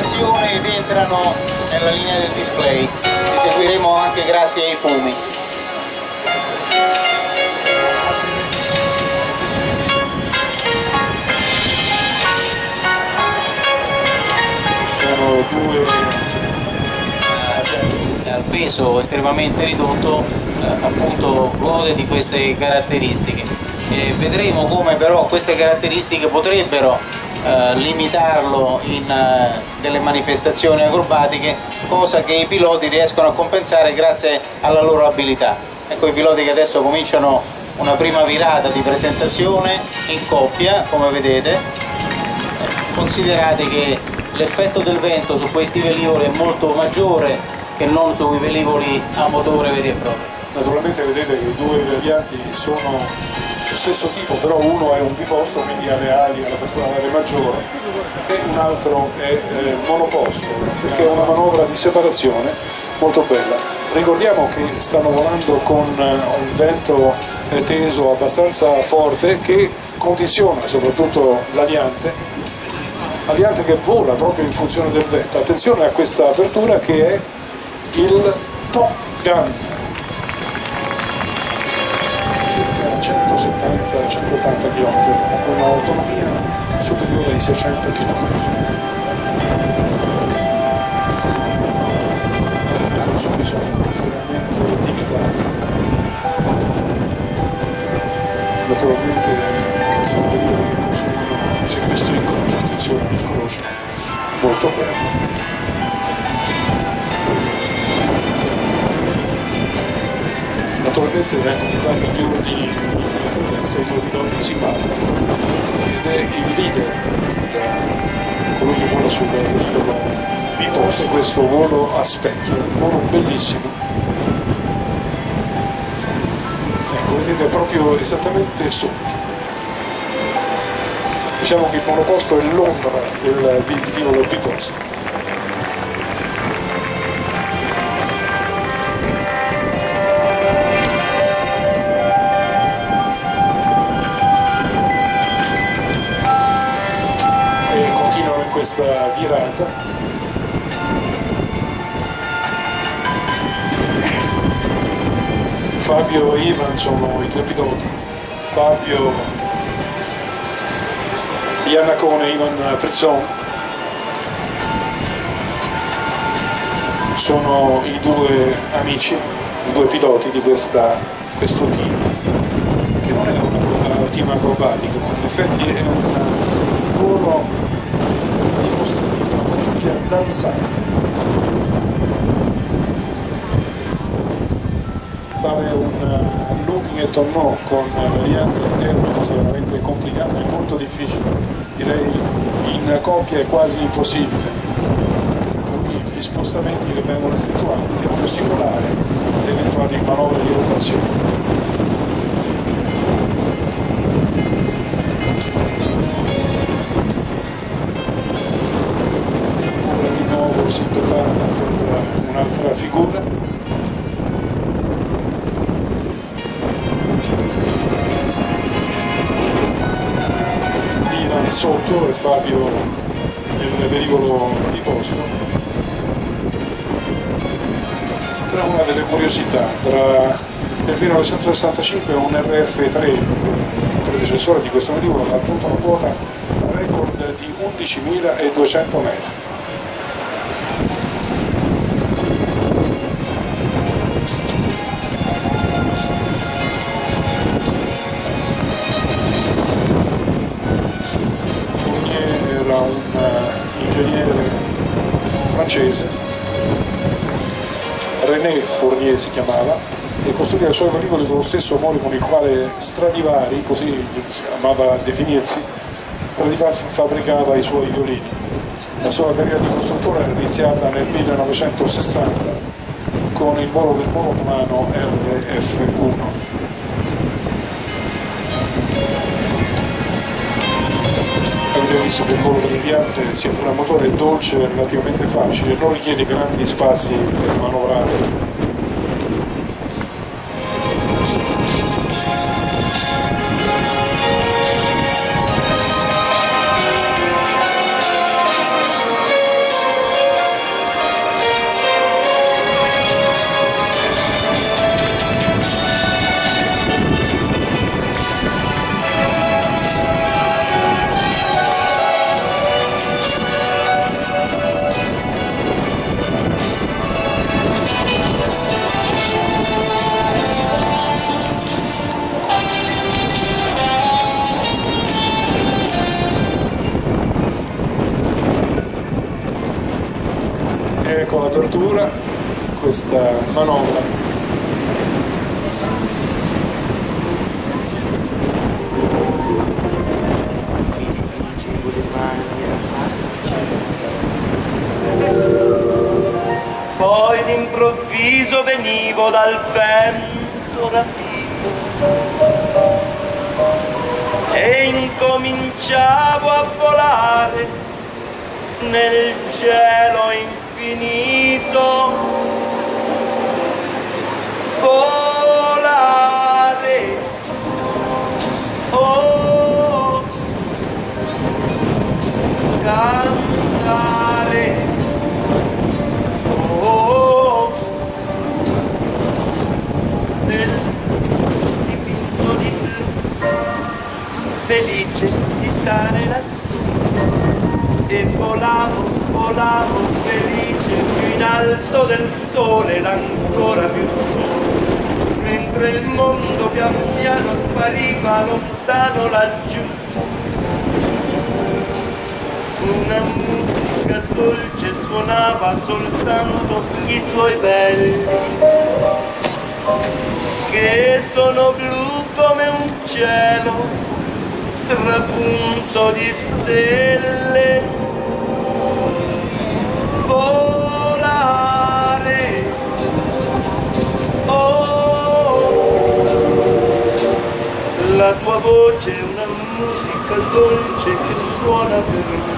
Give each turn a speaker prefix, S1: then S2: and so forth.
S1: pressione ed entrano nella linea del display. Li seguiremo anche grazie ai fumi.
S2: Sono due
S1: al peso estremamente ridotto, appunto gode di queste caratteristiche. Vedremo come però queste caratteristiche potrebbero limitarlo in delle manifestazioni acrobatiche, cosa che i piloti riescono a compensare grazie alla loro abilità. Ecco i piloti che adesso cominciano una prima virata di presentazione in coppia, come vedete. Considerate che l'effetto del vento su questi velivoli è molto maggiore che non sui velivoli a motore veri e propri.
S2: Naturalmente vedete che i due varianti sono lo stesso tipo, però uno è un biposto, quindi ha le ali, ha l'apertura alare maggiore, e un altro è monoposto, perché è una manovra di separazione molto bella. Ricordiamo che stanno volando con un vento teso abbastanza forte che condiziona soprattutto l'aliante che vola proprio in funzione del vento. Attenzione a questa apertura che è il Top Gun, circa 170-180 km, con un'autonomia superiore ai 600 km. I consumi sono estremamente limitati. Naturalmente sono velivoli che consumano, si è visto in croce, attenzione, in croce, molto bello. Naturalmente vengono dati gli ordini di frequenza, i due piloti si parlano ed è il leader, colui che vola sul velivolo biposto, questo volo a specchio, un volo bellissimo. Ecco, vedete proprio esattamente sotto. Diciamo che il monoposto è l'ombra del velivolo biposto. Questa virata Fabio e Ivan sono i due piloti, Fabio Iannacone e Ivan Prezzon sono i due amici, i due piloti di questo team, che non è un team acrobatico, in effetti è un volo danzante. Fare un looping e tonneau con variante è una cosa veramente complicata e molto difficile, direi in coppia è quasi impossibile. Quindi gli spostamenti che vengono effettuati devono simulare le eventuali manovre di rotazione. Si preparano per un'altra figura. Ivan sotto e Fabio nel velivolo di posto. Tra una delle curiosità, nel 1965 un RF3, predecessore di questo velivolo, ha raggiunto una quota record di 11.200 metri. Francese, René Fournier si chiamava, e costruiva i suoi velivoli con lo stesso amore con il quale Stradivari, così amava definirsi, Stradivari fabbricava i suoi violini. La sua carriera di costruttore era iniziata nel 1960 con il volo del monoplano RF-1. Avete visto che il volo dell'impiante, sia pure a motore, è dolce e relativamente facile, non richiede grandi spazi per manovrare. E ecco la tortura, questa manovra.
S3: Poi d'improvviso venivo dal vento rapito e incominciavo a volare nel cielo infinito. Volare, oh, cantare. Dipinto di blu, felice di stare lassù, e volavo, volavo felice più in alto del sole ed ancora più su, mentre il mondo pian piano spariva lontano laggiù. Una musica dolce suonava soltanto i tuoi belli, che sono blu come un cielo trapunto di stelle. Volare, oh, la tua voce è una musica dolce che suona per me.